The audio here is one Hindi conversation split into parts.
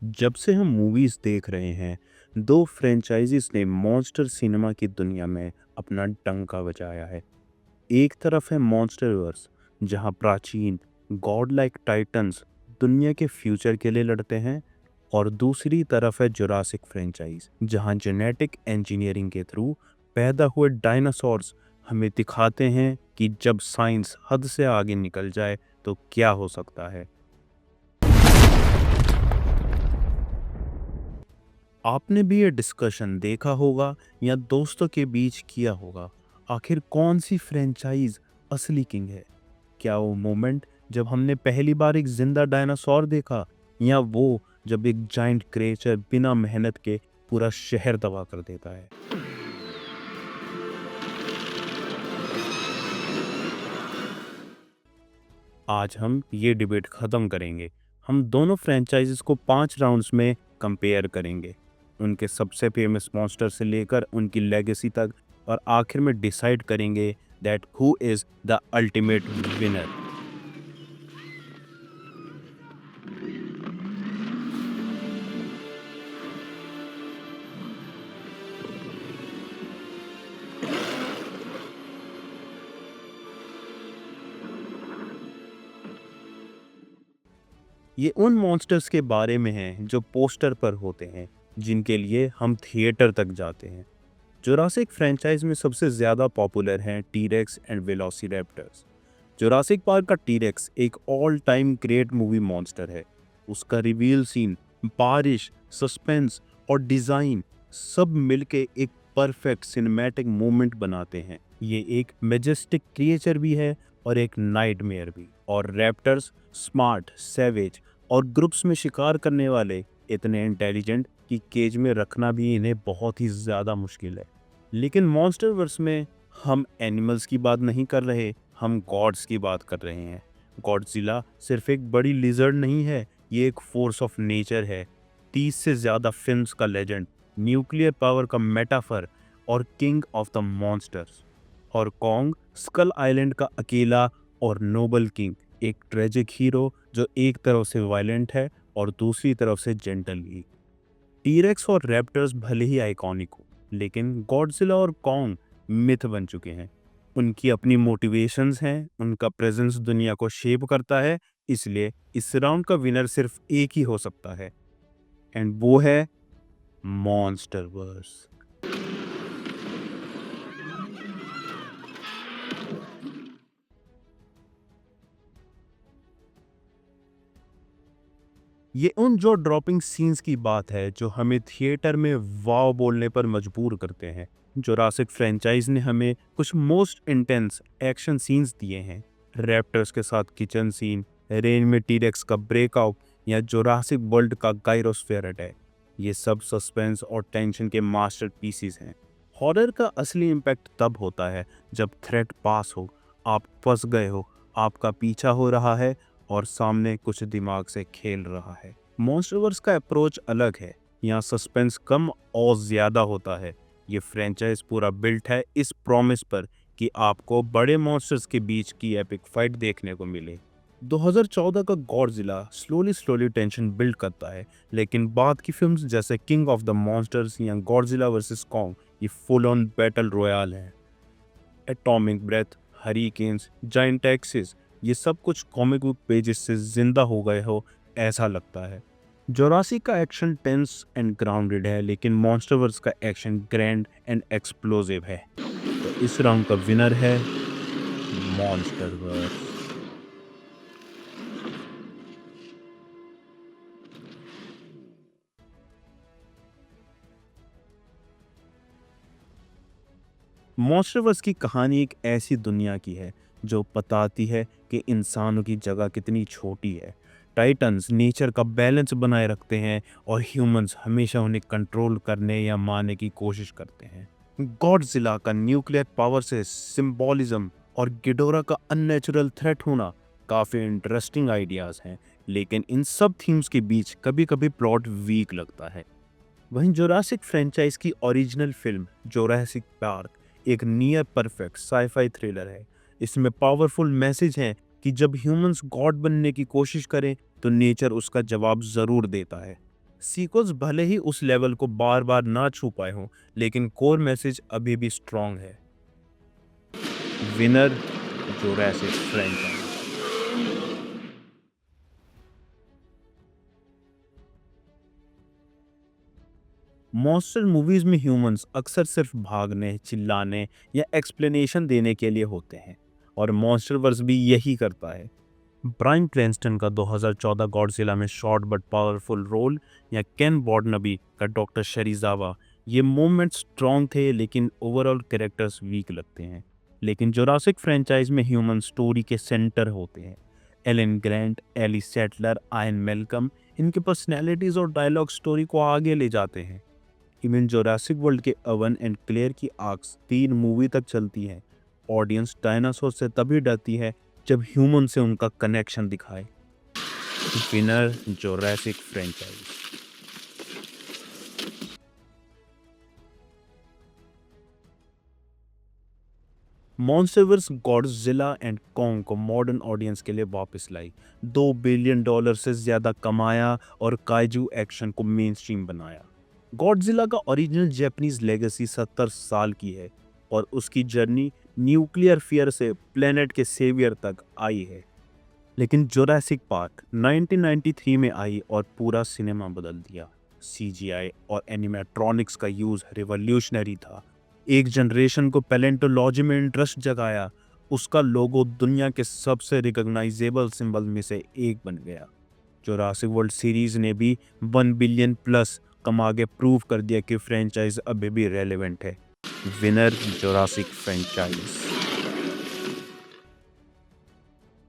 जब से हम मूवीज देख रहे हैं, दो फ्रेंचाइजीज ने मॉन्स्टर सिनेमा की दुनिया में अपना डंका बजाया है। एक तरफ है मॉन्स्टरवर्स, जहां प्राचीन गॉड लाइक टाइटन्स दुनिया के फ्यूचर के लिए लड़ते हैं, और दूसरी तरफ है जुरासिक फ्रेंचाइज, जहां जेनेटिक इंजीनियरिंग के थ्रू पैदा हुए डायनासोर्स हमें दिखाते हैं कि जब साइंस हद से आगे निकल जाए तो क्या हो सकता है। आपने भी ये डिस्कशन देखा होगा या दोस्तों के बीच किया होगा। आखिर कौन सी फ्रेंचाइज असली किंग है? क्या वो मोमेंट जब हमने पहली बार एक जिंदा डायनासोर देखा, या वो जब एक जाइंट क्रिएचर बिना मेहनत के पूरा शहर तबाह कर देता है? आज हम ये डिबेट खत्म करेंगे। हम दोनों फ्रेंचाइजेस को 5 राउंड्स में कंपेयर करेंगे, उनके सबसे फेमस मॉन्स्टर से लेकर उनकी लेगेसी तक, और आखिर में डिसाइड करेंगे that who is the ultimate winner. ये उन मॉन्स्टर्स के बारे में है जो पोस्टर पर होते हैं, जिनके लिए हम थिएटर तक जाते हैं। जुरासिक फ्रेंचाइज में सबसे ज़्यादा पॉपुलर हैं टीरेक्स एंड वेलोसिरैप्टर्स। जुरासिक पार्क का टीरेक्स एक all time great movie monster है। उसका रिवील सीन, बारिश, सस्पेंस और डिज़ाइन सब मिलके एक परफेक्ट सिनेमैटिक मोमेंट बनाते हैं। ये एक मेजेस्टिक क्रिएचर भी है और एक नाइटमेयर भी। और रैप्टर्स स्मार्ट, सैवेज और ग्रुप्स में शिकार करने वाले, इतने इंटेलिजेंट कि केज में रखना भी इन्हें बहुत ही ज़्यादा मुश्किल है। लेकिन मॉन्स्टरवर्स में हम एनिमल्स की बात नहीं कर रहे, हम गॉड्स की बात कर रहे हैं। गॉडजिला सिर्फ एक बड़ी लिजर्ड नहीं है, ये एक फोर्स ऑफ नेचर है। 30 से ज़्यादा फिल्म्स का लेजेंड, न्यूक्लियर पावर का मेटाफर और किंग ऑफ द मॉन्स्टर्स। और कॉन्ग स्कल आइलैंड का अकेला और नोबल किंग, एक ट्रेजिक हीरो जो एक तरफ से वायलेंट है और दूसरी तरफ से जेंटल भी। टीरेक्स और रैप्टर्स भले ही आइकॉनिक हो, लेकिन गॉडजिला और कॉन्ग मिथ बन चुके हैं। उनकी अपनी मोटिवेशंस हैं, उनका प्रेजेंस दुनिया को शेप करता है। इसलिए इस राउंड का विनर सिर्फ एक ही हो सकता है, एंड वो है मॉन्स्टरवर्स। ये उन जो ड्रॉपिंग सीन्स की बात है जो हमें थिएटर में वाव बोलने पर मजबूर करते हैं। जुरासिक फ्रेंचाइज ने हमें कुछ मोस्ट इंटेंस एक्शन सीन्स दिए हैं। रैप्टर्स के साथ किचन सीन, रेन में टीरेक्स का ब्रेकआउट, या जुरासिक वर्ल्ड का गायरोस्फेयर अटैक, ये सब सस्पेंस और टेंशन के मास्टरपीसेस हैं। हॉरर का असली इम्पैक्ट तब होता है जब थ्रेट पास हो, आप फंस गए हो, आपका पीछा हो रहा है और सामने कुछ दिमाग से खेल रहा है। मॉन्स्टरवर्स का अप्रोच अलग है। यहाँ सस्पेंस कम और ज्यादा होता है। ये फ्रेंचाइज पूरा बिल्ट है इस प्रॉमिस पर कि आपको बड़े मॉन्स्टर्स के बीच की एपिक फाइट देखने को मिले। 2014 का Godzilla slowly slowly tension build करता है, लेकिन बाद की फिल्म्स जैसे किंग ऑफ द मॉन्स्टर्स या गॉडजिला वर्सेस कॉन्ग, ये फुल ऑन बैटल रॉयल है। Atomic breath, hurricanes, giant axes, ये सब कुछ कॉमिक बुक पेजेस से जिंदा हो गए हो ऐसा लगता है। जोरासी का एक्शन टेंस एंड ग्राउंडेड है, लेकिन मॉन्स्टरवर्स का एक्शन ग्रैंड एंड एक्सप्लोसिव है। तो इस राउंड का विनर है मॉन्स्टरवर्स। मॉन्स्टरवर्स की कहानी एक ऐसी दुनिया की है जो बताती है कि इंसानों की जगह कितनी छोटी है। टाइटन्स नेचर का बैलेंस बनाए रखते हैं और ह्यूमंस हमेशा उन्हें कंट्रोल करने या मारने की कोशिश करते हैं। गॉडजिला का न्यूक्लियर पावर से सिंबॉलिज्म और गिडोरा का अननेचुरल थ्रेट होना काफ़ी इंटरेस्टिंग आइडियाज़ हैं, लेकिन इन सब थीम्स के बीच कभी कभी प्लॉट वीक लगता है। वहीं जोरासिक फ्रेंचाइज की ओरिजिनल फिल्म जोरासिक पार्क एक नियर परफेक्ट साईफाई थ्रिलर है। इसमें पावरफुल मैसेज है कि जब ह्यूमंस गॉड बनने की कोशिश करें तो नेचर उसका जवाब ज़रूर देता है। सीक्वल्स भले ही उस लेवल को बार बार ना छू पाए हों, लेकिन कोर मैसेज अभी भी स्ट्रांग है। Winner Jurassic franchise. Monster movies में ह्यूमंस अक्सर सिर्फ भागने, चिल्लाने या एक्सप्लेनेशन देने के लिए होते हैं, और मॉन्स्टरवर्स भी यही करता है। ब्रायन क्रेंस्टन का 2014 गॉडजिला में शॉर्ट बट पावरफुल रोल, या केन बॉर्डनबी का डॉक्टर शरीजावा, ये मूवमेंट स्ट्रॉन्ग थे लेकिन ओवरऑल कैरेक्टर्स वीक लगते हैं। लेकिन जोरासिक फ्रेंचाइज में ह्यूमन स्टोरी के सेंटर होते हैं। Alan Grant, Ellie Sattler, Ian Malcolm, इनके पर्सनैलिटीज और डायलॉग स्टोरी को आगे ले जाते हैं। इवन जोरासिक वर्ल्ड के अवन एंड क्लेयर की आर्क्स 3 मूवी तक चलती है। ऑडियंस डायनासोर से तभी डरती है जब ह्यूमन से उनका कनेक्शन दिखाए। Winner Jurassic franchise. MonsterVerse Godzilla and Kong को मॉडर्न ऑडियंस के लिए वापस लाई, $2 बिलियन से ज्यादा कमाया और काइजू एक्शन को मेन स्ट्रीम बनाया। गॉडजिला का ओरिजिनल जापानीज लेगेसी 70 साल की है, और उसकी जर्नी न्यूक्लियर फियर से प्लेनेट के सेवियर तक आई है। लेकिन जोरासिक पार्क 1993 में आई और पूरा सिनेमा बदल दिया। सीजीआई और एनिमेट्रॉनिक्स का यूज रिवॉल्यूशनरी था। एक जनरेशन को पैलेंटोलॉजी में इंटरेस्ट जगाया। उसका लोगो दुनिया के सबसे रिकॉग्नाइजेबल सिंबल में से एक बन गया। जोरासिक वर्ल्ड सीरीज ने भी 1 बिलियन प्लस कमा के प्रूव कर दिया कि फ्रेंचाइज अभी भी रेलेवेंट है। Winner Jurassic franchise.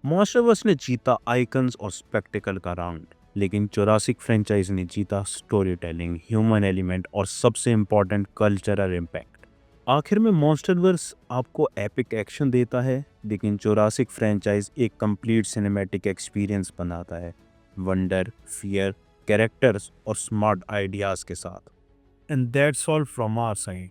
मॉन्स्टरवर्स ने जीता आइकन्स और स्पेक्टिकल का राउंड, लेकिन जोरासिक फ्रेंचाइज ने जीता स्टोरी टेलिंग, ह्यूमन एलिमेंट और सबसे इम्पोर्टेंट कल्चरल इम्पैक्ट। आखिर में मॉन्स्टरवर्स आपको एपिक एक्शन देता है, लेकिन जोरासिक फ्रेंचाइज एक कंप्लीट सिनेमैटिक एक्सपीरियंस बनाता है, वंडर, फियर, कैरेक्टर्स और स्मार्ट आइडियाज के साथ। And that's all from our side.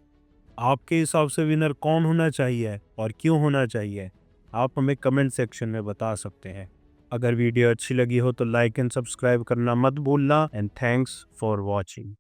आपके हिसाब से विनर कौन होना चाहिए और क्यों होना चाहिए, आप हमें कमेंट सेक्शन में बता सकते हैं। अगर वीडियो अच्छी लगी हो तो लाइक एंड सब्सक्राइब करना मत भूलना। And thanks for watching.